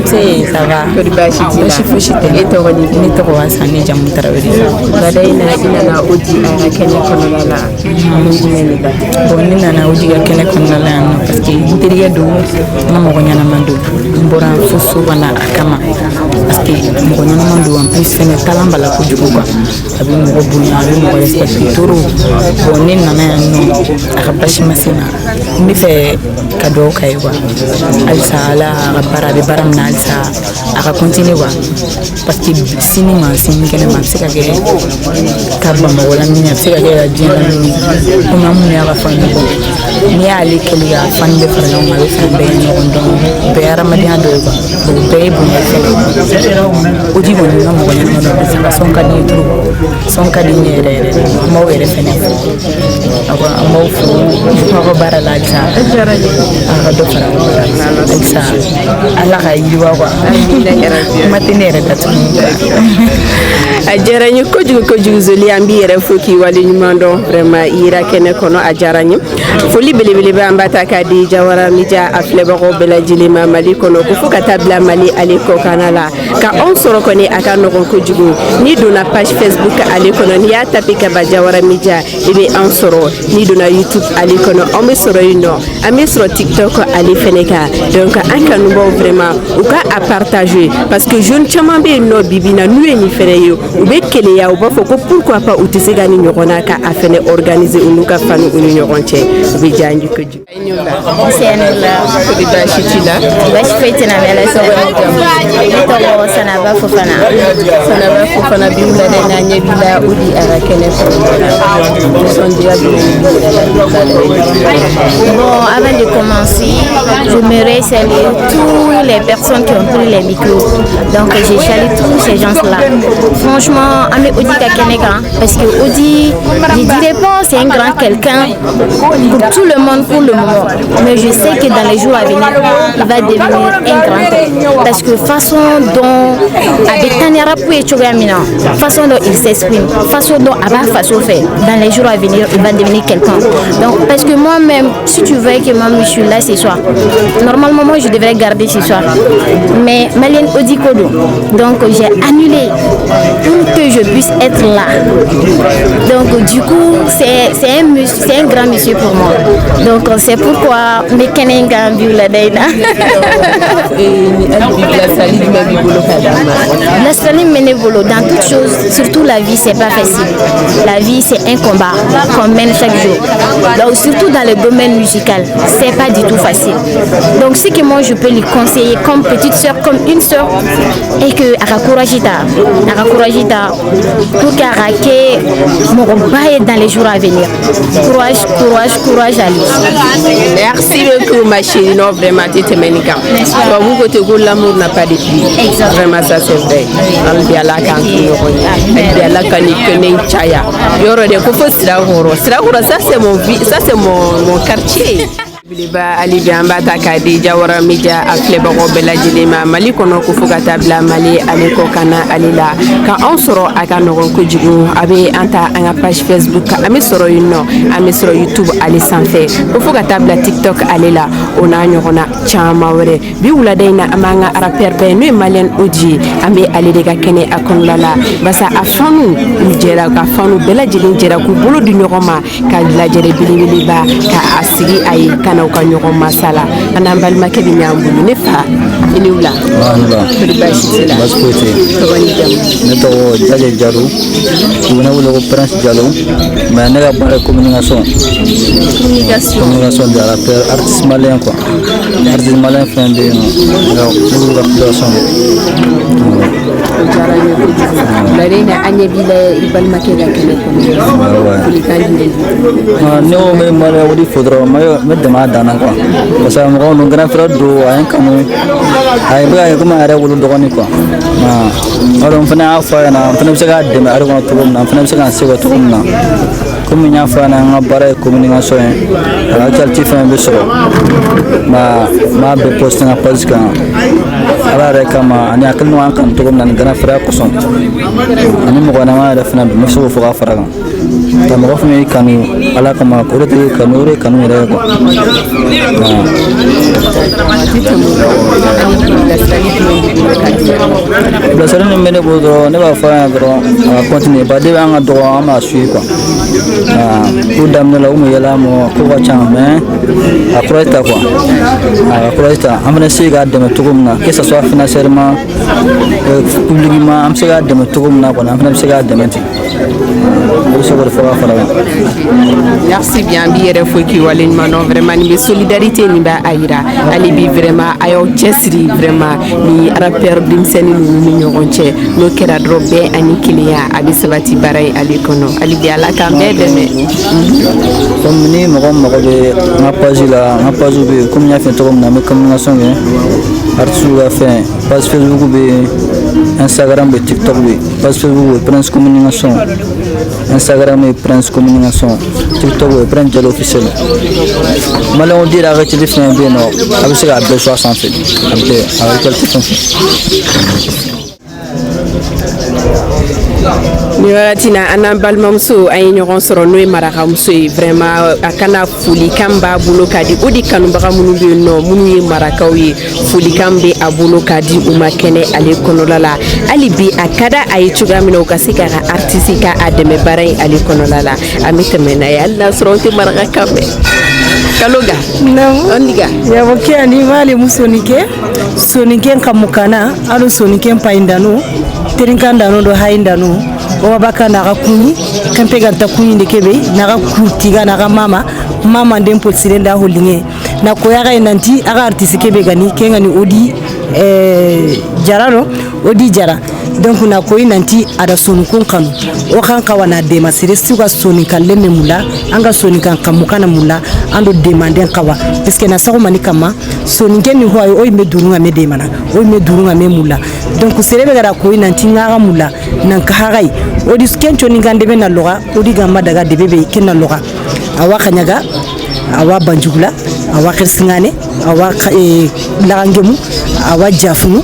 ça va. E tɔgɔ di? Ne tɔgɔ Asani Jamu Tarawele. Bada i nana Odi a ka kɛnɛ kɔnɔna la. Mun jumɛn de la? Bon ne nana Odi ka kɛnɛ kɔnɔna la yan nɔ parce que n terikɛ don, n ka mɔgɔ ɲɛnaman don. N bɔra fo so ka na a kama parce que mɔgɔ ɲɛnaman don en plus fɛnɛ talent b'a la kojugu quoi. A bɛ mɔgɔ bonya, a bɛ mɔgɔ respecter trop. Bon ne nana yan nɔ a ka basi ma se n ma. N bɛ fɛ ka dugawu k'a ye quoi. Halisa Ala a ka baara a bɛ baara min na halisa a ka continuer quoi. Parce que sini ma sini kɛnɛ ma a bɛ se ka kɛ ka Bamakɔ lamini, a bɛ se ka kɛ ka diɲɛ lamini. Komi an minnu y'a ka fan ɲɔgɔn n'i y'ale kɛli ka fan bɛɛ fara ɲɔgɔn kan a bɛ fɛn bɛɛ ye ɲɔgɔn dɔn. Bɛɛ ye hadamadenya dɔ ye quoi. O bɛɛ ye bonya fɛnɛ. Odi kɔni n ka mɔgɔ ɲɛnama dɔ don ka sɔn ka di n ye trop. Sɔn ka di n ye yɛrɛ yɛrɛ de. An b'aw yɛrɛ fɛnɛ fo. An b'aw fo aw ka baara la halisa. A ka dɔ fara aw ka baara la halisa. Ala ka yiriwa quoi. Kuma tɛ ne yɛrɛ datugu quoi. A diyara n ye kojugu kojugu Zoli an b'i yɛrɛ fo k'i wale ɲuman dɔn vraiment i yera kɛnɛ kɔnɔ a diyara n ye. Foli belebeleba an b'a ta k'a di Jawara Media a filɛbagaw bɛɛ lajɛlen ma Mali kɔnɔ ko fo ka taa bila Mali ale kɔkanna la ka anw sɔrɔ kɔni a ka nɔgɔn kojugu. N'i donna page Facebook ale kɔnɔ n'i y'a tapé ka ban Jawara Media i bɛ anw sɔrɔ. N'i donna YouTube ale kɔnɔ anw bɛ sɔrɔ yen nɔ. An bɛ sɔrɔ TikTok ale fɛnɛ kan. Donc an kanubaw vraiment u ka a partager parce que jeune caman bɛ yen nɔ bibi na n'u ye nin fɛnɛ ye u bɛ keleya u b'a fɔ ko pourquoi pas u tɛ se ka ni ɲɔgɔn na ka a fɛnɛ organiser u n'u ka fani u ni ɲɔgɔn cɛ u bɛ diya n ye kojugu. Baasi t'i la? Baasi foyi tɛ na mais Ala sago ni jamu. Ne tɔgɔ Sanaba Fofana. Sanaba Fofana bi wula de n'a ɲɛ b'i la Odi a ka kɛnɛ kɔnɔna la. Nisɔndiya Bon, avant de commencer, j'aimerais saluer toutes les personnes qui ont pris les micros. Donc, je salue tous ces gens-là. Franchement, Amé Odi Kakeneka, parce que Odi, je dirais pas c'est un grand quelqu'un pour tout le monde pour le moment. Mais je sais que dans les jours à venir, il va devenir un grand. Parce que façon dont façon dont il s'exprime, façon dont Abba Faso fait, dans les jours à venir, il va devenir quelqu'un. Donc, parce que moi-même, si tu veux que moi je suis là ce soir, normalement moi je devrais garder ce soir. Mais Malien Odi Kodo, donc j'ai annulé pour que je puisse être là. Donc du coup, c'est un grand monsieur pour moi. Donc c'est pourquoi Mekenenga Bioula Daina. La saline Menevolo, dans toute chose, surtout la vie, c'est pas facile. La vie, c'est un combat qu'on mène chaque jour. Donc surtout dans le domaine musical, c'est pas du tout facile. Donc ce que moi je peux lui conseiller comme petite soeur, comme une soeur, et que Akakurajita, pour qu'Arake Morobaye dans les jours à venir. Courage à lui. Merci beaucoup ma chérie, non vraiment tu t'es ménica. Vous côté que l'amour n'a pas de prix. Vraiment ça c'est vrai. Albiala quand Albiala quand il connaît Chaya. Yoro de Kofo Sirahoro. Sirahoro ça c'est mon quartier. Biliba Ali Biamba Takadi Jawara Media a filɛbagaw bɛɛ lajɛlen ma Mali kɔnɔ ko fo ka taa bila Mali ale kɔ kana ale la ka anw sɔrɔ a ka nɔgɔn kojugu a bɛ an ta an ka page Facebook an bɛ sɔrɔ yen nɔ an bɛ sɔrɔ YouTube ale sanfɛ ko fo ka taa bila TikTok ale la o n'a ɲɔgɔnna caman wɛrɛ bi wulada in na an b'an ka rappeur bɛɛ n'o ye Malien Odi ye an bɛ ale de ka kɛnɛ a kɔnɔna la basa a fanu jɛra ka fanu bɛɛ lajɛlen jɛra k'u bolo di ɲɔgɔn ma ka lajɛrɛ belebeleba ka a sigi a ye kana u ka ɲɔgɔn masala an'an balimakɛ bɛ ɲan bolo ne fa i ni wula baasi t'i la tɔgɔ ni jamu ne tɔgɔ Jale Jalo u bɛ ne wele ko Prince Jalo mais ne ka baara ye communication de rappeur artiste malien quoi artiste malien fɛn bɛ yen nɔ ne b'u ka création de Larina an ɲɛ b'i la i balimakɛ ka kɛnɛ kɔnɔ folikan jumɛn ne ko n bɛ Malien Odi fo dɔrɔn n bɛ dɛmɛ a dan na quoi parce que mɔgɔw ninnu grand frère don a ye n kanu a ye bɛ ka kɛ komi a yɛrɛ wolo dɔgɔnin quoi n fana y'a fɔ a ɲɛna n fana bɛ se k'a dɛmɛ ale kɔnɔ cogo min na n fana bɛ se ka n seko cogo min na komi n y'a fɔ a ɲɛna n ka baara ye communication ye a ka actualité fɛn bɛ sɔrɔ n b'a bɛɛ poster n ka page kan ala yɛrɛ kama ani hakilinaw an kanu cogo min na ni grand frère kosɔn ani mɔgɔ ɲɛnama yɛrɛ fana don n bɛ se k'o fɔ ka fara kan. ka mɔgɔ fɛnɛ kanu ala kama o de tɛ kanu o de kanu yɛrɛ quoi bilasirali min bɛ ne bolo dɔrɔn ne b'a fɔ an ye dɔrɔn a ka continuer baden an ka dɔgɔ an b'a suivre quoi ko daminɛ la u kun yɛlɛ mɔ ko ka ca mais a kura ta quoi a kura ta an fana se k'a dɛmɛ cogo min na que ça soit financièrement publiquement an bɛ se k'a dɛmɛ cogo min na kɔni an fana bɛ se k'a dɛmɛ ten o bɛ se k'o de fɔ ka fara kan. Merci bien bi yɛrɛ fo k'i waleɲuman dɔn vraiment nin bɛ solidarité nin b'a a yira hali bi vraiment a y'aw cɛsiri vraiment ni rappeur denmisɛnnin ninnu ni ɲɔgɔn cɛ n'o kɛra dɔrɔn bɛɛ ani kelenya a bɛ sabati baara in ale kɔnɔ hali bi ala k'an bɛɛ dɛmɛ. Comme ni mɔgɔ mago bɛ n ka page la n ka page bɛ yen komi n y'a f'i ye cogo min na n bɛ communication kɛ artiste ka fɛn page Facebook bɛ yen Instagram bɛ yen TikTok bɛ yen page Facebook bɛ yen Prince Communication Instagram bɛ yen Prince Communication TikTok bɛ yen Prince Jalo officiel maliyɛnw di la activité fɛn bɛ yen nɔ a bɛ se k'a bɛɛ suwa sanfɛ a bɛɛ a bɛ qualité fɛn fɛn. Ni wagati na an n'an balimamuso an ye ɲɔgɔn sɔrɔ n'o ye marakamuso ye vraiment a kana folikan b'a bolo ka di o de kanubaga minnu bɛ yen nɔ minnu ye marakaw ye folikan bɛ a bolo ka di u ma kɛnɛ ale kɔnɔla la hali bi a ka da a ye cogoya min na u ka se k'a ka artiste ka a dɛmɛ baara in ale kɔnɔla la an bɛ tɛmɛ n'a ye hali n'a sɔrɔ an tɛ marakakan mɛn Kaloga ondiga yabo ke ani mali musonike sonike kamukana alo sonike paindano terinkandano do haindano o baka na rakuni kampe ganta kuni ndekebe na rakutiga na mama ndempo silenda holinge na koyaga nanti aga artiste kebe gani kenga ni odi jarano odi jara donc na koyi nanti ada sonukun kanu o kan kawana de masire suga sonika lemme mula anga sonika kamukana mula ando demander kawa parce que na sago mani kama sonike ni ho o me durunga me de mana o me durunga me mula donc serebe gara koyi nanti ngara mula nan kahagai o diskencho ni gande be na loga o di gamba daga de bebe kenna loga awa kanyaga awa banjugula awa khirsingane awa langemu awa jafunu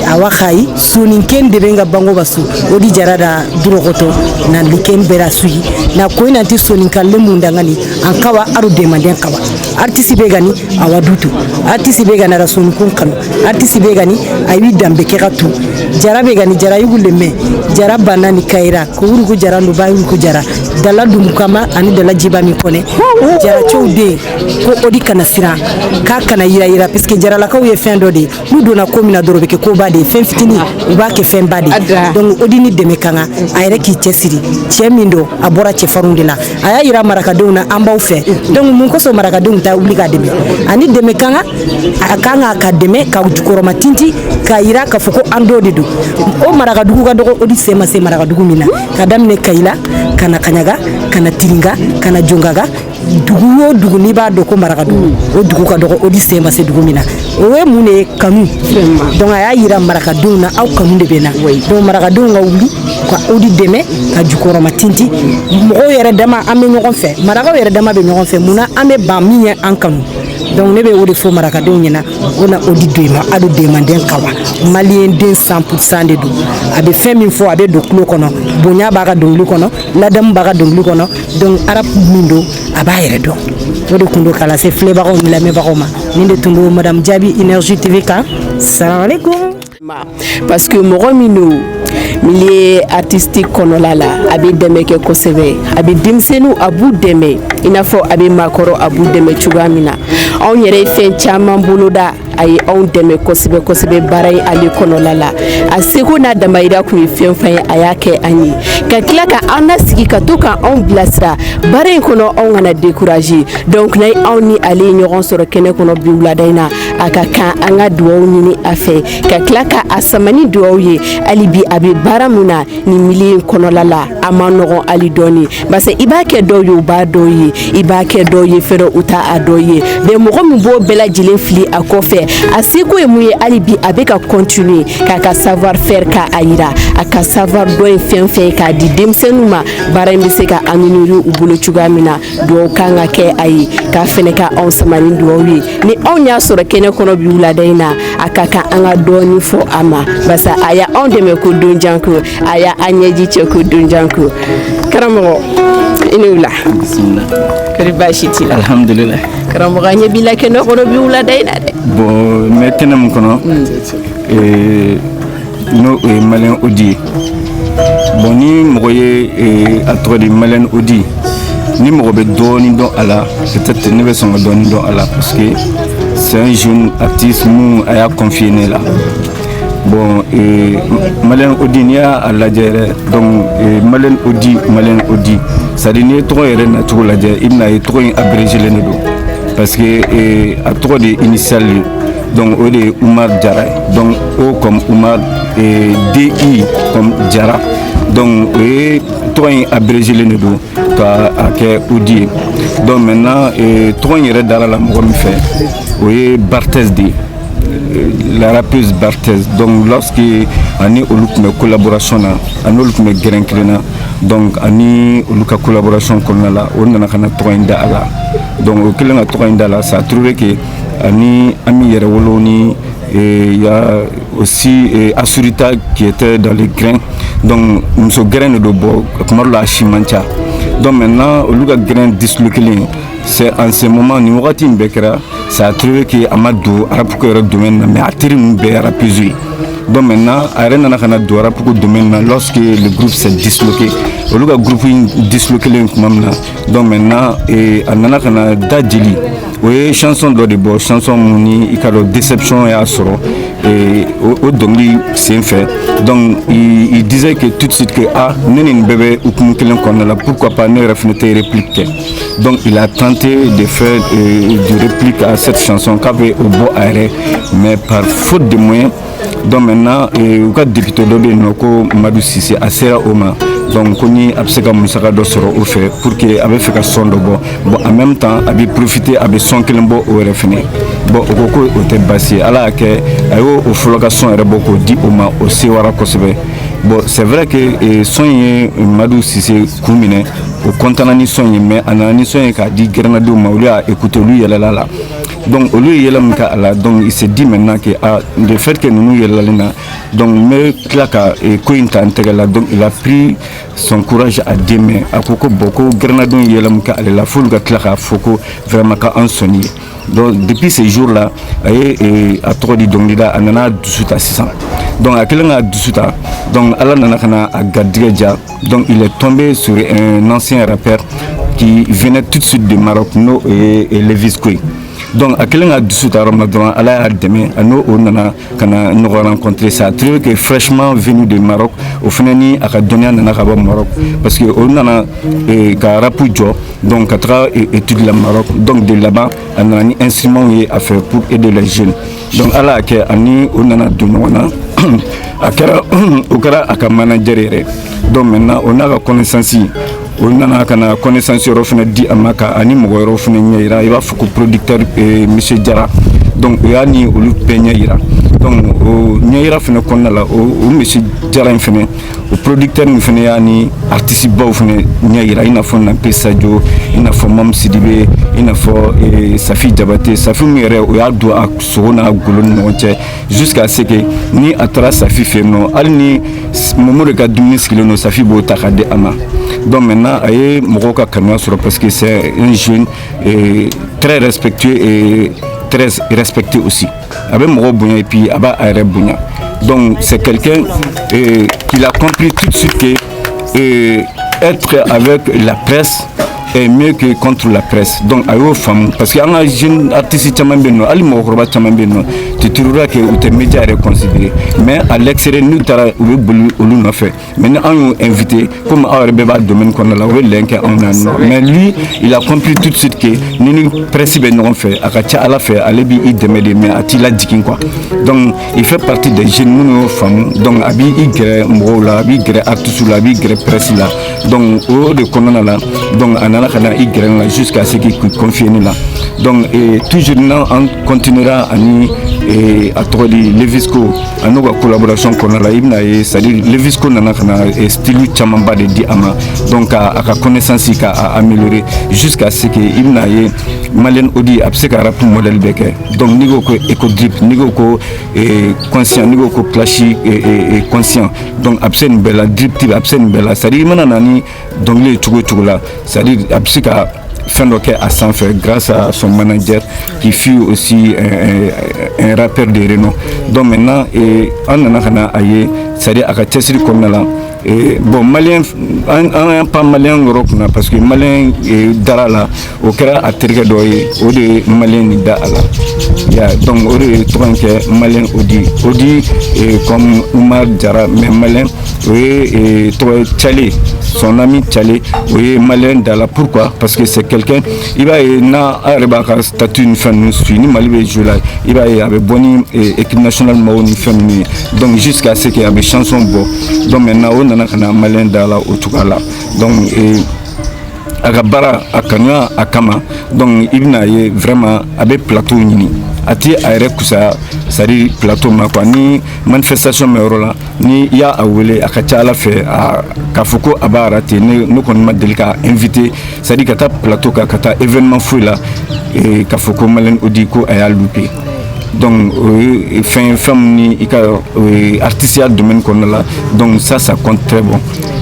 awa khai soninken de benga bango basu odi jarada durogoto na liken bera suyi na koyi nanti soninka lemunda ngani ankawa aru demander kawa artiste be gani awa dutu artiste be gani rasunkun kanu artiste be gani ayi dambe kekatu jara be gani jara yugule me jara banani kaira ko urugo jara ndo bayu ko jara dala dum kama ani dala jiba mi kone jara choude ko odi kana sira ka kana yira parce que jara la ka ye fin do de nu dona ko mina dorobe ke ko bade fin fitini uba ke fin bade donc odi ni deme kanga ayre ki chesiri chemindo abora che farunde la aya yira maraka dona ambaw fe donc mun ko so maraka dona ta obliga deme ani deme kanga akanga ka deme ka jukoro matinti ka yira ka fuko ando de do o maraka dugu ka dogo odi sema se maraka dugu mina kadamne kaila kana kanyaga kana tiringa kana jongaga dugu dugu ni ba do ko maraka dugu o dugu ka dogo odi sema se dugu mina o we mune kanu donc aya yira maraka duna aw kanu de bena donc maraka dunga wuli ko odi deme ka jukoro matinti mo yere dama ame ñogon fe maraka yere dama be ñogon fe muna ame ba miye an kanu donc ne be wodi fo maraka do nyina ona odi doima ado demander kawa malien den 100% de do abe fe min fo abe do klo kono bonya baga donglu kono ladam baga donglu kono donc arab mindo aba yere do wodi kundo kala se fleba ko mi la me bakoma ninde tundo madame Diaby Énergie TV ka salam alaikum parce que mɔgɔ minnu milieu artistique kɔnɔla la a bɛ dɛmɛ kɛ kosɛbɛ a bɛ denmisɛnninw a b'u dɛmɛ i n'a fɔ a bɛ maakɔrɔ a b'u dɛmɛ cogoya min na anw yɛrɛ ye fɛn caman boloda a ye anw dɛmɛ kosɛbɛ kosɛbɛ baara in ale kɔnɔla la a seko n'a damayira kun ye fɛn fɛn ye a y'a kɛ an ye ka tila ka an lasigi ka to ka anw bilasira baara in kɔnɔ anw kana décourager donc n'a ye anw ni ale ye ɲɔgɔn sɔrɔ kɛnɛ kɔnɔ bi wulada in na a ka kan an ka dugawu ɲini a fɛ ka tila ka a sama ni dugawu ye hali bi a bɛ baara mun na nin milieu in kɔnɔla la a ma nɔgɔn hali dɔɔni parce que i b'a kɛ dɔw ye u b'a dɔw ye i b'a kɛ dɔw ye fɛrɛ u t'a a dɔw ye mais mɔgɔ min b'o bɛɛ lajɛlen fili a kɔfɛ a seko ye mun ye hali bi a bɛ ka continuer k'a ka savoir faire k'a yira a ka savoir dɔ ye fɛn fɛn ye k'a di denmisɛnninw ma baara in bɛ se ka améliorer u bolo cogoya min na dugawu kan ka kɛ a ye k'a fɛnɛ ka anw sama ni dugawu ye ni anw y'a sɔrɔ kɛnɛ kɔnɔ bi wulada in na a ka kan an ka dɔɔni fɔ a ma basa a y'a anw dɛmɛ ko don jan ko a y'a an ɲɛji cɛ ko don jan ko karamɔgɔ inula bismillah kari bashi tila alhamdulillah karamɔgɔ ɲɛ b'i la kɛnɛ kɔnɔ bi wula da in na dɛ bon mais kɛnɛ min kɔnɔ n'o ye maliyɛn odi ye bon ni mɔgɔ ye a tɔgɔ de maliyɛn odi ni mɔgɔ bɛ dɔɔnin dɔn a la peut-être ne bɛ sɔn ka dɔɔnin dɔn a la parce que c'est un jeune artiste mun a y'a confié ne la bon maliyɛn odi n'i y'a lajɛ yɛrɛ donc maliyɛn odi c'est à dire n'i ye tɔgɔ yɛrɛ nacogo lajɛ i bɛna ye tɔgɔ in abrégélen de don parce que a tɔgɔ de initial donc o de ye Umar Jara donc O comme Umar DI comme Jara donc o ye tɔgɔ in abrégélen de don ka a kɛ odi ye donc maintenant tɔgɔ in yɛrɛ dara la mɔgɔ min fɛ o ye Barthez de ye la rappeuse Barthez donc lorsque ani olu tun bɛ collaboration na ani olu tun bɛ gɛrɛn kelen na donc ani olu ka collaboration kɔnɔna la o nana ka na tɔgɔ in da a la donc o kɛlen ka tɔgɔ in da a la ça a trouvé que ani Ami Yɛrɛwolo ni il y a aussi Asurita qui était dans les grains donc muso gɛrɛn de do bɔ kuma dɔ la a si man ca donc maintenant olu ka grain disloqué c'est en ce moment ni wagati in bɛɛ kɛra ça a trouvé que a ma don rap ko yɛrɛ domaine na mais a teri ninnu bɛɛ rappeurs ye donc maintenant a yɛrɛ nana ka na don rap ko domaine na lorsque le groupe s'est disloqué olu ka groupe in disloqué tuma min na donc maintenant a nana ka na da jeli o ye chanson dɔ de bɔ chanson mun ni i ka dɔn déception y'a sɔrɔ o dɔnkili sen fɛ donc il disait que tout de suite que ne nin bɛɛ bɛ hukumu kelen kɔnɔna la pourquoi pas ne yɛrɛ fɛnɛ tɛ réplique kɛ donc il a tenté de faire du réplique à cette chanson k'a bɛ o bɔ a yɛrɛ mais par faute de moyens donc maintenant u ka député dɔ bɛ yen nɔ ko Madu Sise a sera o ma donc ko ni a bɛ se ka musaka dɔ sɔrɔ o fɛ pour que a bɛ fɛ ka son dɔ bɔ bon en même temps a bɛ profiter a bɛ son kelen bɔ o yɛrɛ fɛnɛ bon o ko ko o tɛ baasi ye ala y'a kɛ a y'o fɔlɔ ka son yɛrɛ bɔ k'o di o ma o sewara kosɛbɛ bon c'est vrai que son ye Madu Sise kun minɛ o kɔntana ni son ye mais a nana ni son ye k'a di gɛrɛnadenw ma olu y'a écouter olu yɛlɛla la donc olu ye yɛlɛ min kɛ a la donc il s'est dit maintenant que le fait que ninnu yɛlɛlen na donc n bɛ tila ka ko in ta n tɛgɛ la donc il a pris son courage à deux mains a ko ko bon ko gɛrɛnadenw ye yɛlɛ min kɛ ale la f'olu ka tila k'a fɔ ko vraiment ka an sɔnni ye donc depuis ces jours là a ye a tɔgɔ di dɔnkili da a nana dusu ta sisan donc a kɛlen k'a dusu ta donc ala nana ka na a garijɛgɛ diya donc il est tombé sur un ancien rappeur qui venait tout de suite du Maroc n'o ye Levis Koy donc a kɛlen ka dusu ta yɔrɔ min na dɔrɔn ala y'a dɛmɛ a n'o nana ka na ɲɔgɔn rencontrer ça a trouvé que fraîchement venu de Maroc o fana ni a ka dɔnniya nana ka bɔ Maroc parce que o nana ka rap jɔ donc ka taga étude la Maroc donc de là-bas a nana ni instrument ye a fait pour aider les jeunes donc ala y'a kɛ ani o nana don ɲɔgɔn na a kɛra o kɛra a ka manager yɛrɛ donc maintenant o n'a ka connaissance o nana ka na connaissance yɔrɔ fana di a ma ka ani mɔgɔ yɔrɔ fana ɲɛ yira i b'a fɔ ko producteur monsieur Jara donc o y'a ni olu bɛɛ ɲɛ yira donc o ɲɛ yira fana kɔnɔna la o monsieur Jara in fana o producteur min fana y'a ni artiste baw fana ɲɛ yira i n'a fɔ Nape Sadio i n'a fɔ Mam Sidibe i n'a fɔ Safi Jabate Safi min yɛrɛ o y'a don a sogo n'a golo ni ɲɔgɔn cɛ jusqu'à ce que ni a taara Safi fɛ yen nɔ hali ni Momo de ka dumuni sigilen don Safi b'o ta k'a di a ma donc maintenant a ye mɔgɔw ka kanuya sɔrɔ parce que c'est un jeune très respectueux et très respecté aussi a bɛ mɔgɔw bonya et puis a b'a yɛrɛ bonya donc c'est quelqu'un qui a compris tout de suite que être avec la presse est mieux que contre la presse donc a y'o faamu parce que an ka jeune artiste caman bɛ yen nɔ hali mɔgɔkɔrɔba caman bɛ yen nɔ tu trouveras que u tɛ média yɛrɛ considéré mais à l'extérieur n'u taara u bɛ boli olu nɔfɛ mais ni an y'o invité comme aw yɛrɛ bɛɛ b'a domaine kɔnɔna la u bɛ lɛn kɛ anw na nɔ mais lui il a compris tout de suite que ni ni presse bɛ ɲɔgɔn fɛ a ka ca ala fɛ ale b'i dɛmɛ de mais a t'i lajigin quoi donc il fait partie des jeunes minnu y'o faamu donc a b'i gɛrɛ mɔgɔw la a b'i gɛrɛ artiste la a b'i gɛrɛ presse la donc o de kɔnɔna la donc a nana ka na i gɛrɛ la jusqu'à ce qu'il confie ni la donc toujours nan on continuera ani a tɔgɔ di Levisco a n'o ka collaboration kɔnɔna la i bɛna ye c'est à dire Levisco nana ka na style camanba de di a ma donc a ka connaissance k'a améliorer jusqu'à ce que i bɛna ye malien odi a bɛ se ka rap modèle bɛɛ kɛ donc n'i ko ko éco drip n'i ko ko conscient n'i ko ko clash conscient donc a bɛ se nin bɛɛ la drip type a bɛ se nin bɛɛ la c'est à dire i mana na ni dɔnkili ye cogo cogo la c'est à dire a bɛ se ka fɛn dɔ kɛ a sanfɛ grâce à son manager qui fut aussi un rappeur de renom donc maintenant an nana ka na a ye c'est à dire a ka cɛsiri kɔnɔna la bon malien an pas malien yɔrɔ kunna parce que malien dara la o kɛra a terikɛ dɔ ye o de malien ni da a la ya donc o de tɔgɔ in kɛ malien odi comme Umar Jara mais malien o ye tɔgɔ Tchale son ami Tchale o ye malien da la pourquoi parce que c'est quelqu'un i b'a ye n'a a yɛrɛ b'a ka statut ni fɛn ninnu suit ni Mali bɛ jouer la i b'a ye a bɛ bɔ ni équipe nationale maaw ni fɛn ninnu ye donc jusqu'à ce que a bɛ chanson bɔ donc maintenant o nana ka na malien da la o cogoya la donc a ka baara a kanuya a kama donc i bɛna ye vraiment a bɛ plateau ɲini a ti a yɛrɛ kusaya c'est à dire plateau ma quoi ni manifestation mɛ yɔrɔ la ni i y'a wele a ka ca Ala fɛ k'a fɔ ko a b'a raté ne kɔni ma deli k'a invité c'est à dire ka taa plateau kan ka taa événement foyi la k'a fɔ ko malien odi ko a y'a loupé donc fɛn ni i ka artiste ya domaine kɔnɔna la donc ça compte très bon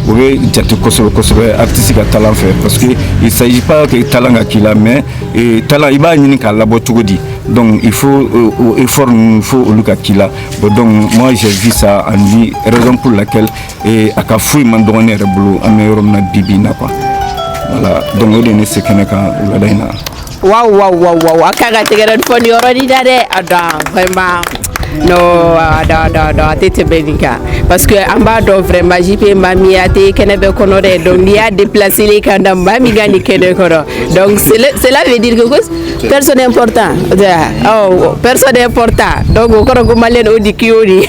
o bɛ jate kosɛbɛ artiste ka talent fɛ parce que il s'agit pas que talent ka k'i la mais talent i b'a ɲini k'a labɔ cogo di donc il faut effort il faut olu ka k'i la bon donc moi j'ai vu ça en lui raison pour laquelle a ka foyi man dɔgɔ ne yɛrɛ bolo an bɛ yɔrɔ min na bi in na quoi voilà donc o de ne se kɛnɛ kan wulada in na. Wow, a kan ka tɛgɛrɛ fɔ nin yɔrɔ ni da dɛ a dɔn vraiment non a tɛ tɛmɛ nin kan parce que an b'a dɔn vraiment JP Mami a tɛ kɛnɛ bɛɛ kɔnɔ dɛ donc n'i y'a déplacé ka na Mami ka nin kɛnɛ kɔnɔ donc cela veut dire que personne important personne important donc o kɔrɔ ko malien o di kiyo di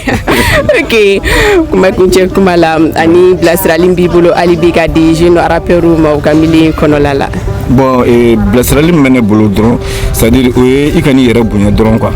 ok kuma kuncɛ kuma la ani bilasirali b'i bolo hali bi ka di jeune rappeur ma u ka milieu kɔnɔla la. Bon bilasirali min bɛ ne bolo dɔrɔn c'est à dire o ye i ka n'i yɛrɛ bonya dɔrɔn quoi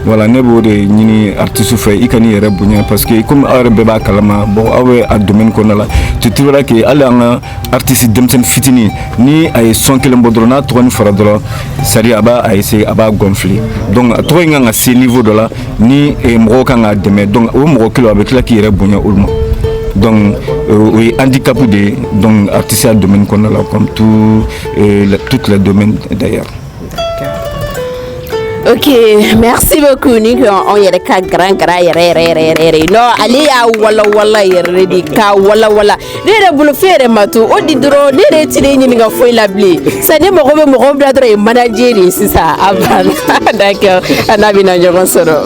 voilà ne b'o de ɲini artiste fɛ i ka n'i yɛrɛ bonya parce que comme aw yɛrɛ bɛɛ b'a kalama bon aw bɛ a domaine kɔnɔna la tu trouveras que hali an ka artiste denmisɛnnin fitinin ni a ye son kelen bɔ dɔrɔn n'a tɔgɔ ni fara dɔrɔn c'est à dire a b'a essayer a b'a gonfler donc a tɔgɔ in kan ka se niveau dɔ la ni mɔgɔw kan k'a dɛmɛ donc o mɔgɔ kelen a bɛ tila k'i yɛrɛ bonya olu ma donc o ye handicap de ye donc artiste ya domaine kɔnɔna la comme toutes les domaines d'ailleurs. Ok, merci beaucoup ni on yɛrɛ ka grand yɛrɛ non ale y'a wala yɛrɛ de ka wala ne yɛrɛ bolo fɛn yɛrɛ ma to o di dɔrɔn ne yɛrɛ ti ne ɲininka foyi la bilen sa ne mɔgɔ bɛ mɔgɔ bila dɔrɔn ye manager de sisan a banna d'accord an n'a bɛna ɲɔgɔn sɔrɔ.